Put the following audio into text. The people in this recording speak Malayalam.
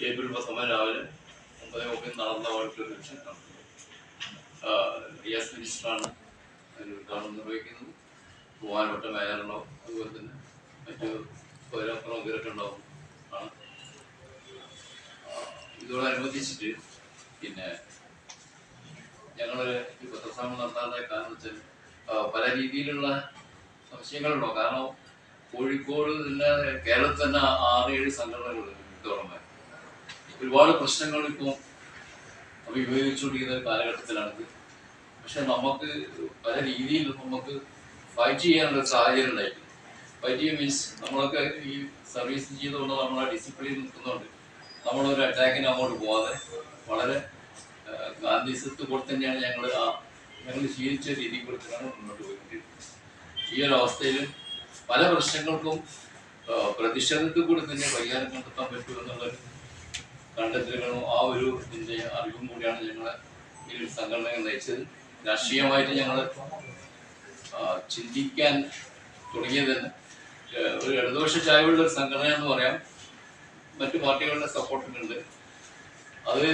ഏപ്രിൽ 19 രാവിലെ 9:30 നടന്ന ഓഡിറ്റോറിയം റിയാസ് മിനിസ്റ്ററാണ് അതിന് ഉദ്ഘാടനം നിർവഹിക്കുന്നത്. ബഹുമാനപ്പെട്ട മേയറുണ്ടാവും, അതുപോലെ തന്നെ മറ്റു പ്രമുഖരൊക്കെ ഉണ്ടാവും ആണ്. ഇതോടനുബന്ധിച്ചിട്ട് പിന്നെ ഞങ്ങളൊരു പത്രസമ്മേളനം നടത്താനുള്ള കാരണം വെച്ചാൽ പല രീതിയിലുള്ള സംശയങ്ങളുണ്ടോ. കാരണം കോഴിക്കോട് തന്നെ കേരളത്തിൽ തന്നെ 6-7 സംഘടനകളുണ്ട്. ഇതോടൊപ്പം ഒരുപാട് പ്രശ്നങ്ങൾ ഇപ്പോൾ അഭിമുഖീകരിച്ചുകൊണ്ടിരിക്കുന്ന ഒരു കാലഘട്ടത്തിലാണിത്. പക്ഷെ നമുക്ക് പല രീതിയിൽ നമുക്ക് ഫൈറ്റ് ചെയ്യാനുള്ള സാഹചര്യം ഉണ്ടായിട്ടുണ്ട്. ഫൈറ്റ് ചെയ്യാൻ മീൻസ് നമ്മളൊക്കെ ഈ സർവീസ് ചെയ്തുകൊണ്ട് നമ്മളെ ഡിസിപ്ലിൻ നിൽക്കുന്നുണ്ട്. നമ്മളൊരു അറ്റാക്കിന് അങ്ങോട്ട് പോകാതെ വളരെ ഗാന്ധിസത്ത് കൂടെ തന്നെയാണ് ഞങ്ങൾ ശീലിച്ച രീതി കൊടുത്തിട്ടാണ് മുന്നോട്ട് പോയിക്കൊണ്ടിരിക്കുന്നത്. ഈ ഒരു അവസ്ഥയിൽ പല പ്രശ്നങ്ങൾക്കും പ്രതിഷേധത്തിൽ കൂടി തന്നെ പരിഹാരം കണ്ടെത്താൻ പറ്റുമെന്നുള്ളൊരു കണ്ടെത്തലുകളും ആ ഒരു ഇതിൻ്റെ അറിവും കൂടിയാണ് ഞങ്ങളെ ഈ സംഘടനകൾ നയിച്ചത്. രാഷ്ട്രീയമായിട്ട് ഞങ്ങൾ ചിന്തിക്കാൻ തുടങ്ങിയത് തന്നെ ഒരു ഇടതുപക്ഷ ചായവുള്ള ഒരു സംഘടന എന്ന് പറയാം. മറ്റു പാർട്ടികളുടെ സപ്പോർട്ടിനുണ്ട്. അത്